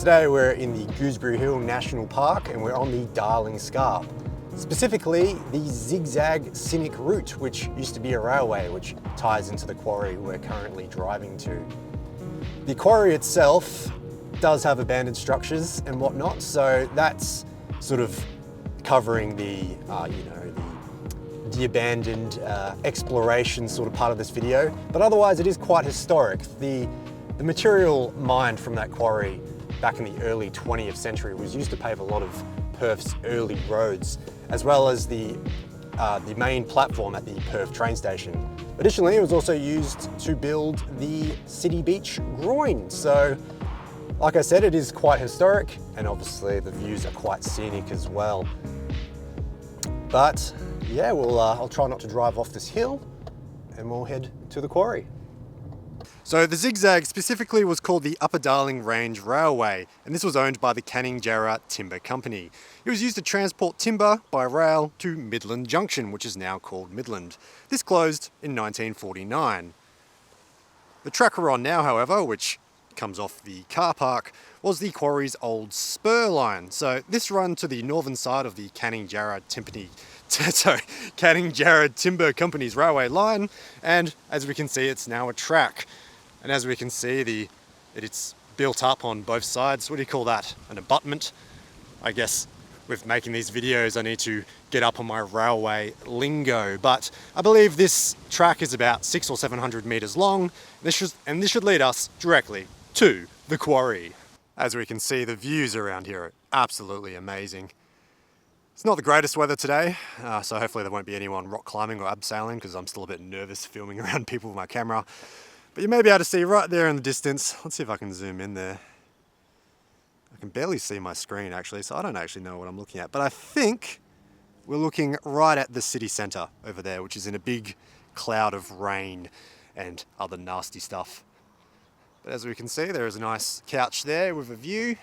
Today we're in the Gooseberry Hill National Park and we're on the Darling Scarp. Specifically the Zig Zag scenic route, which used to be a railway which ties into the quarry we're currently driving to. The quarry itself does have abandoned structures and whatnot, so that's sort of covering the abandoned exploration sort of part of this video. But otherwise it is quite historic. The material mined from that quarry back in the early 20th century was used to pave a lot of Perth's early roads, as well as the main platform at the Perth train station. Additionally, it was also used to build the city beach groyne. So, like I said, it is quite historic, and obviously the views are quite scenic as well. But yeah, I'll try not to drive off this hill, and we'll head to the quarry. So the Zig Zag specifically was called the Upper Darling Range Railway, and this was owned by the Canning Jarrah Timber Company. It was used to transport timber by rail to Midland Junction, which is now called Midland. This closed in 1949. The track we're on now, however, which comes off the car park, was the quarry's old spur line. So this run to the northern side of the Canning Jarrah Timber Company's railway line, and as we can see, it's now a track. And as we can see, it's built up on both sides. What do you call that? An abutment? I guess with making these videos, I need to get up on my railway lingo. But I believe this track is about 600 or 700 meters long. This should lead us directly to the quarry. As we can see, the views around here are absolutely amazing. It's not the greatest weather today, so hopefully there won't be anyone rock climbing or abseiling, because I'm still a bit nervous filming around people with my camera. But you may be able to see right there in the distance. Let's see if I can zoom in there. I can barely see my screen actually, so I don't actually know what I'm looking at. But I think we're looking right at the city centre over there, which is in a big cloud of rain and other nasty stuff. But as we can see, there is a nice couch there with a view.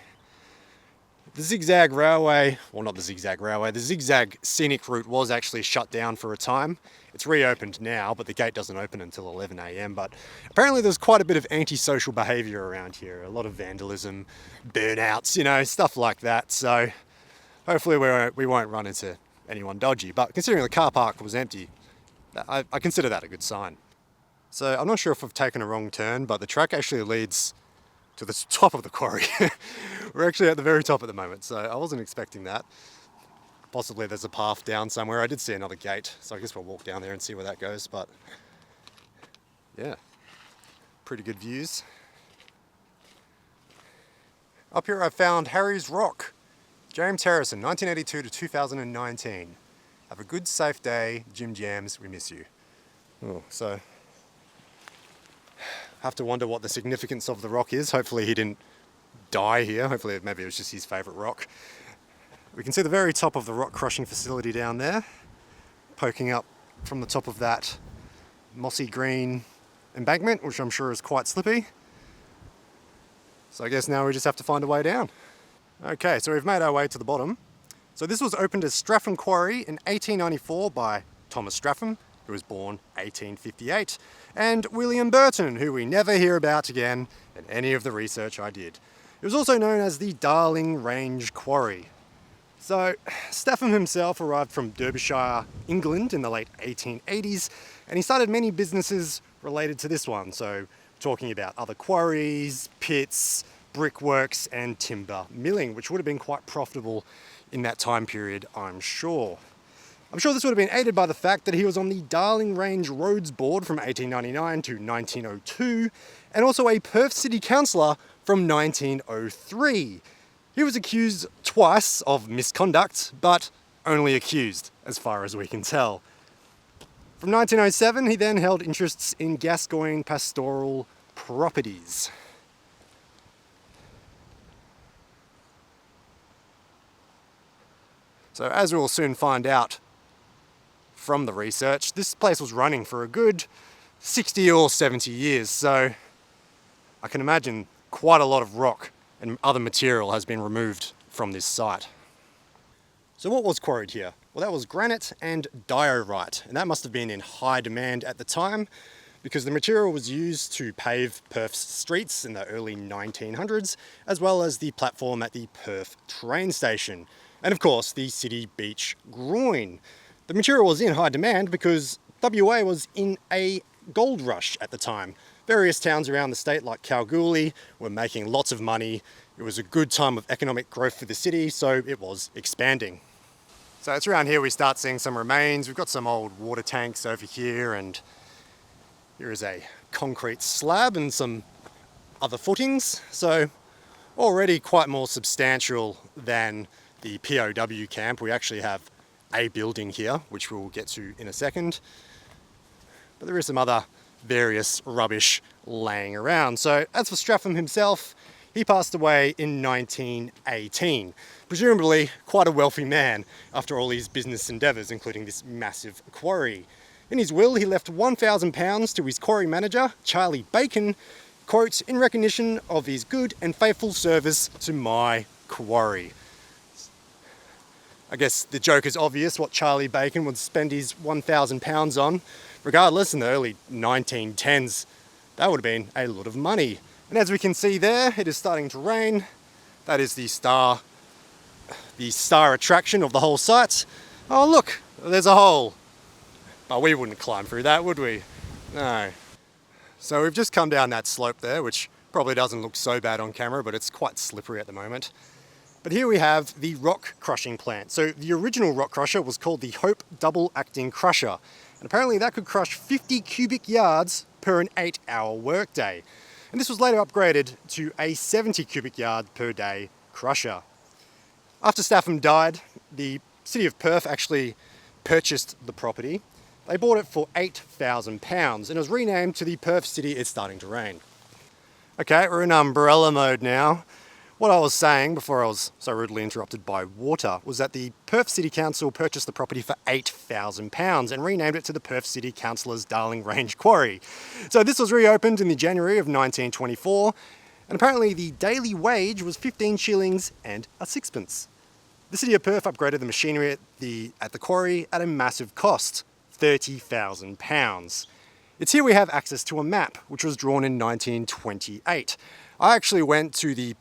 The Zig Zag Railway, well not the Zig Zag Railway, the Zig Zag scenic route was actually shut down for a time. It's reopened now, but the gate doesn't open until 11 AM. But apparently there's quite a bit of antisocial behaviour around here. A lot of vandalism, burnouts, stuff like that. So hopefully we won't run into anyone dodgy. But considering the car park was empty, I consider that a good sign. So I'm not sure if I've taken a wrong turn, but the track actually leads to the top of the quarry. We're actually at the very top at the moment, so I wasn't expecting that. Possibly there's a path down somewhere. I did see another gate, so I guess we'll walk down there and see where that goes, but yeah, pretty good views. Up here I found Harry's Rock. James Harrison, 1982 to 2019. Have a good, safe day. Jim Jams, we miss you. Oh, so have to wonder what the significance of the rock is. Hopefully he didn't die here. Hopefully maybe it was just his favourite rock. We can see the very top of the rock crushing facility down there, poking up from the top of that mossy green embankment, which I'm sure is quite slippy. So I guess now we just have to find a way down. Okay, so we've made our way to the bottom. So this was opened as Statham Quarry in 1894 by Thomas Statham, who was born 1858, and William Burton, who we never hear about again in any of the research I did. It was also known as the Darling Range Quarry. So Statham himself arrived from Derbyshire, England in the late 1880s, and he started many businesses related to this one. So talking about other quarries, pits, brickworks, and timber milling, which would have been quite profitable in that time period, I'm sure. I'm sure this would have been aided by the fact that he was on the Darling Range Roads Board from 1899 to 1902, and also a Perth City Councillor from 1903. He was accused twice of misconduct, but only accused, as far as we can tell. From 1907, he then held interests in Gascoyne pastoral properties. So as we'll soon find out from the research, this place was running for a good 60 or 70 years, so I can imagine quite a lot of rock and other material has been removed from this site. So what was quarried here? Well, that was granite and diorite, and that must have been in high demand at the time. because the material was used to pave Perth's streets in the early 1900s, as well as the platform at the Perth train station, and of course the city beach groyne. The material was in high demand because WA was in a gold rush at the time. Various towns around the state like Kalgoorlie were making lots of money. It was a good time of economic growth for the city, so it was expanding. So it's around here we start seeing some remains. We've got some old water tanks over here, and here is a concrete slab and some other footings. So already quite more substantial than the POW camp. We actually have a building here, which we'll get to in a second. But there is some other various rubbish laying around. So as for Statham himself, he passed away in 1918. Presumably quite a wealthy man after all his business endeavours, including this massive quarry. In his will, he left £1,000 to his quarry manager, Charlie Bacon, quote, in recognition of his good and faithful service to my quarry. I guess the joke is obvious what Charlie Bacon would spend his £1,000 on. Regardless, in the early 1910s, that would have been a lot of money. And as we can see there, it is starting to rain. That is the star attraction of the whole site. Oh look, there's a hole. But we wouldn't climb through that, would we? No. So we've just come down that slope there, which probably doesn't look so bad on camera, but it's quite slippery at the moment. But here we have the rock crushing plant. So the original rock crusher was called the Hope Double Acting Crusher. And apparently that could crush 50 cubic yards per an 8-hour workday. And this was later upgraded to a 70 cubic yard per day crusher. After Statham died, the city of Perth actually purchased the property. They bought it for £8,000 and it was renamed to the Perth City It's Starting to Rain. Okay, we're in umbrella mode now. What I was saying before I was so rudely interrupted by water was that the Perth City Council purchased the property for £8,000 and renamed it to the Perth City Councillor's Darling Range Quarry. So this was reopened in the January of 1924, and apparently the daily wage was 15 shillings and a sixpence. The City of Perth upgraded the machinery at the quarry at a massive cost, £30,000. It's here we have access to a map, which was drawn in 1928. I actually went to the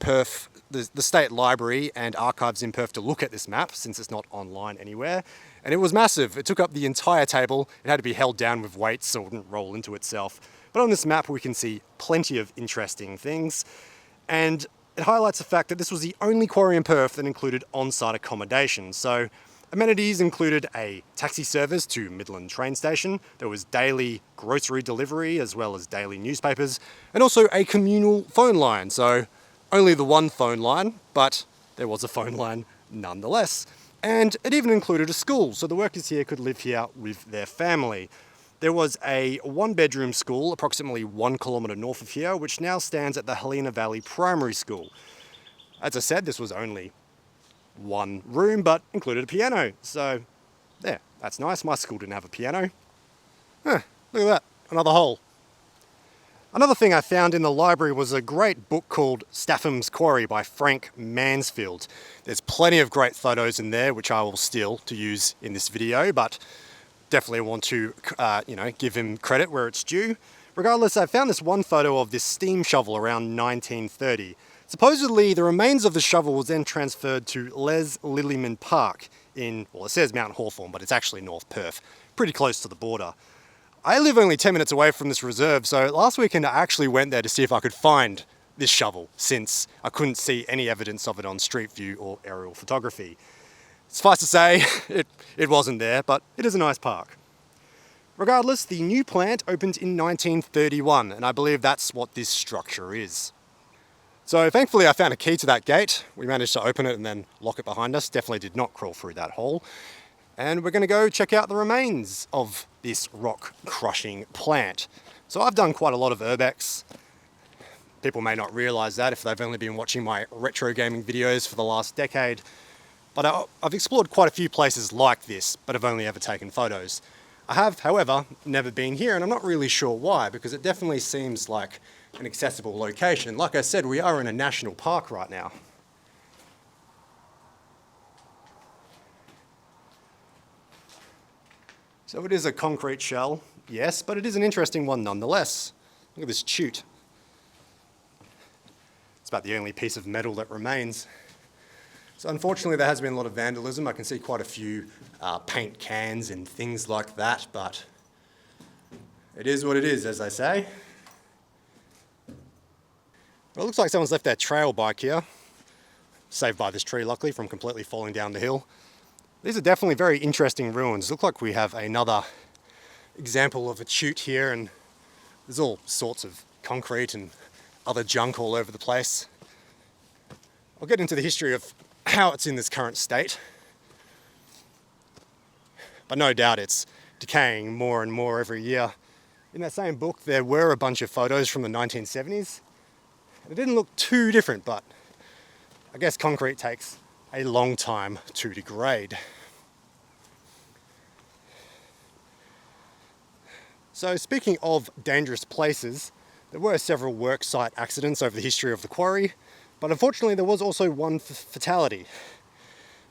State Library and Archives in Perth to look at this map, since it's not online anywhere, and it was massive. It took up the entire table. It had to be held down with weights so it wouldn't roll into itself. But on this map we can see plenty of interesting things, and it highlights the fact that this was the only quarry in Perth that included on-site accommodation. So amenities included a taxi service to Midland train station, there was daily grocery delivery as well as daily newspapers, and also a communal phone line. So only the one phone line, but there was a phone line nonetheless. And it even included a school, so the workers here could live here with their family. There was a one-bedroom school approximately 1 kilometre north of here, which now stands at the Helena Valley Primary School. As I said, this was only one room, but included a piano. So, there, that's nice. My school didn't have a piano. Look at that, another hole. Another thing I found in the library was a great book called Statham's Quarry by Frank Mansfield. There's plenty of great photos in there, which I will steal to use in this video, but definitely want to, give him credit where it's due. Regardless, I found this one photo of this steam shovel around 1930. Supposedly, the remains of the shovel was then transferred to Les Lillyman Park in, well, it says Mount Hawthorn, but it's actually North Perth, pretty close to the border. I live only 10 minutes away from this reserve, so last weekend I actually went there to see if I could find this shovel, since I couldn't see any evidence of it on Street View or aerial photography. Suffice to say, it wasn't there, but it is a nice park. Regardless, the new plant opened in 1931, and I believe that's what this structure is. So thankfully I found a key to that gate. We managed to open it and then lock it behind us. Definitely did not crawl through that hole. And we're going to go check out the remains of this rock crushing plant. So I've done quite a lot of urbex. People may not realise that if they've only been watching my retro gaming videos for the last decade. But I've explored quite a few places like this, but I've only ever taken photos. I have, however, never been here, and I'm not really sure why, because it definitely seems like an accessible location. Like I said, we are in a national park right now. So it is a concrete shell, yes, but it is an interesting one nonetheless. Look at this chute. It's about the only piece of metal that remains. So unfortunately there has been a lot of vandalism. I can see quite a few paint cans and things like that, but it is what it is, as they say. Well, it looks like someone's left their trail bike here. Saved by this tree, luckily, from completely falling down the hill. These are definitely very interesting ruins. Look like we have another example of a chute here, and there's all sorts of concrete and other junk all over the place. I'll get into the history of how it's in this current state. But no doubt it's decaying more and more every year. In that same book, there were a bunch of photos from the 1970s. It didn't look too different, but I guess concrete takes a long time to degrade. So speaking of dangerous places, there were several work site accidents over the history of the quarry, but unfortunately there was also one fatality.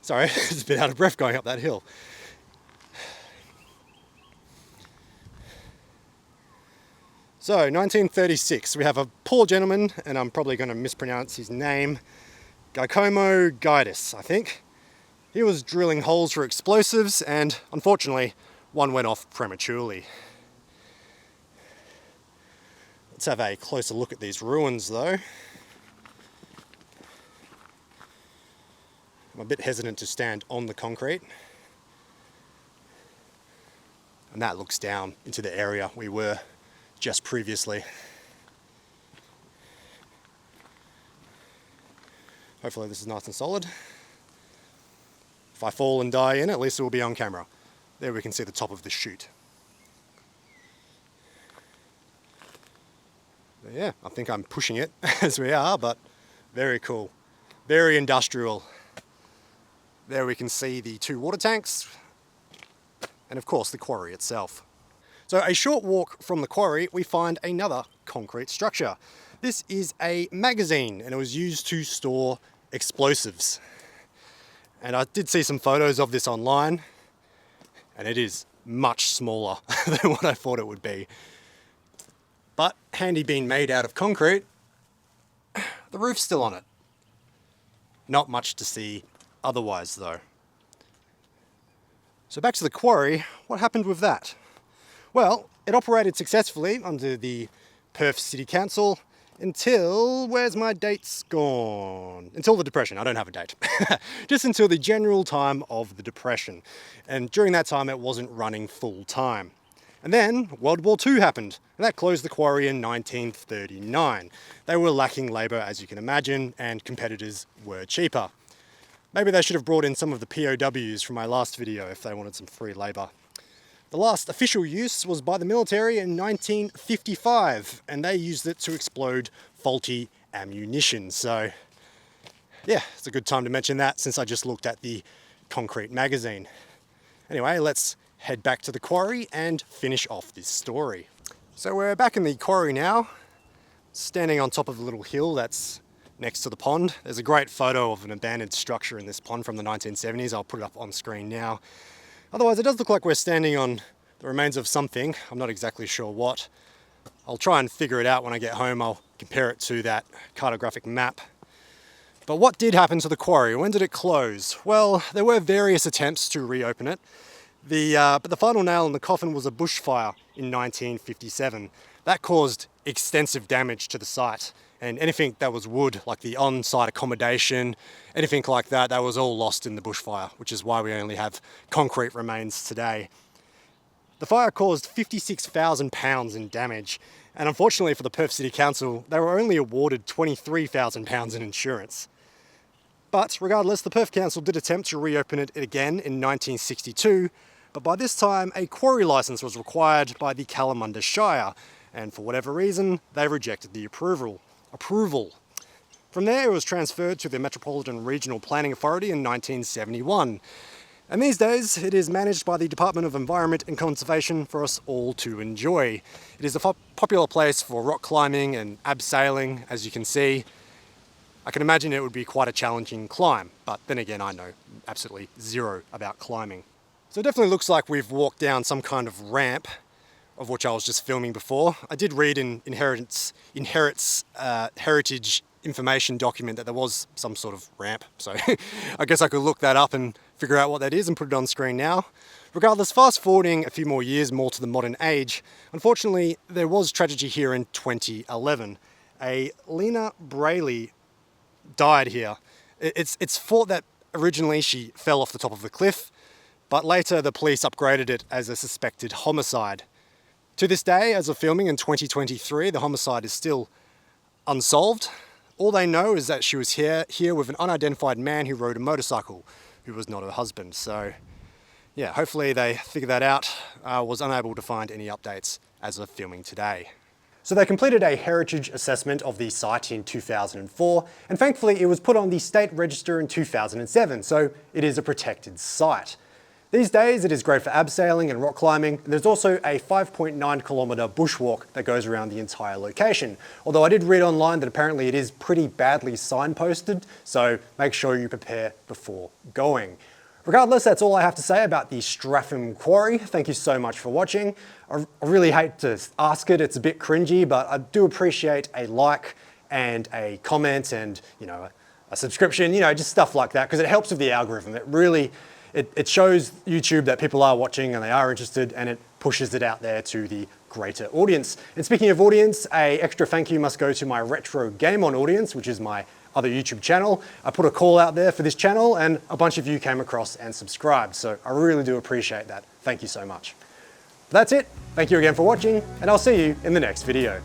Sorry, it's a bit out of breath going up that hill. So, 1936, we have a poor gentleman, and I'm probably going to mispronounce his name, Giacomo Guidis, I think. He was drilling holes for explosives, and unfortunately, one went off prematurely. Let's have a closer look at these ruins, though. I'm a bit hesitant to stand on the concrete. And that looks down into the area we were just previously. Hopefully this is nice and solid. If I fall and die in, at least it will be on camera. There we can see the top of the chute. But yeah, I think I'm pushing it as we are, but very cool. Very industrial. There we can see the two water tanks, and of course the quarry itself. So a short walk from the quarry, we find another concrete structure. This is a magazine, and it was used to store explosives. And I did see some photos of this online, and it is much smaller than what I thought it would be. But handy being made out of concrete, the roof's still on it. Not much to see otherwise though. So back to the quarry, what happened with that? Well, it operated successfully under the Perth City Council until, where's my dates gone? Until the Depression, I don't have a date. Just until the general time of the Depression. And during that time it wasn't running full time. And then World War II happened, and that closed the quarry in 1939. They were lacking labour, as you can imagine, and competitors were cheaper. Maybe they should have brought in some of the POWs from my last video if they wanted some free labour. The last official use was by the military in 1955, and they used it to explode faulty ammunition. So yeah, it's a good time to mention that since I just looked at the concrete magazine. Anyway, let's head back to the quarry and finish off this story. So we're back in the quarry now, standing on top of a little hill that's next to the pond. There's a great photo of an abandoned structure in this pond from the 1970s. I'll put it up on screen now. Otherwise, it does look like we're standing on the remains of something. I'm not exactly sure what. I'll try and figure it out when I get home. I'll compare it to that cartographic map. But what did happen to the quarry? When did it close? Well, there were various attempts to reopen it. But the final nail in the coffin was a bushfire in 1957. That caused extensive damage to the site, and anything that was wood, like the on-site accommodation, anything like that, that was all lost in the bushfire, which is why we only have concrete remains today. The fire caused £56,000 in damage, and unfortunately for the Perth City Council, they were only awarded £23,000 in insurance. But regardless, the Perth Council did attempt to reopen it again in 1962, but by this time a quarry licence was required by the Kalamunda Shire, and for whatever reason, they rejected the approval. From there, it was transferred to the Metropolitan Regional Planning Authority in 1971. And these days, it is managed by the Department of Environment and Conservation for us all to enjoy. It is a popular place for rock climbing and abseiling, as you can see. I can imagine it would be quite a challenging climb, but then again, I know absolutely zero about climbing. So it definitely looks like we've walked down some kind of ramp. of which I was just filming before. I did read in Inherit's heritage information document that there was some sort of ramp, so I guess I could look that up and figure out what that is and put it on screen now. Regardless, fast forwarding a few more years more to the modern age, unfortunately there was tragedy here in 2011. A Lena Brayley died here. It's thought that originally she fell off the top of the cliff, but later the police upgraded it as a suspected homicide. To this day, as of filming in 2023, the homicide is still unsolved. All they know is that she was here with an unidentified man who rode a motorcycle, who was not her husband. So yeah, hopefully they figured that out. I was unable to find any updates as of filming today. So they completed a heritage assessment of the site in 2004, and thankfully it was put on the state register in 2007, so it is a protected site. These days it is great for abseiling and rock climbing, and there's also a 5.9 kilometre bushwalk that goes around the entire location. Although I did read online that apparently it is pretty badly signposted, so make sure you prepare before going. Regardless, that's all I have to say about the Statham Quarry. Thank you so much for watching. I really hate to ask it, it's a bit cringy, but I do appreciate a like and a comment and, you know, a subscription, you know, just stuff like that, because it helps with the algorithm. It really, it shows YouTube that people are watching and they are interested, and it pushes it out there to the greater audience. And speaking of audience, an extra thank you must go to my Retro Game On audience, which is my other YouTube channel. I put a call out there for this channel and a bunch of you came across and subscribed, so I really do appreciate that. Thank you so much. But that's it. Thank you again for watching, and I'll see you in the next video.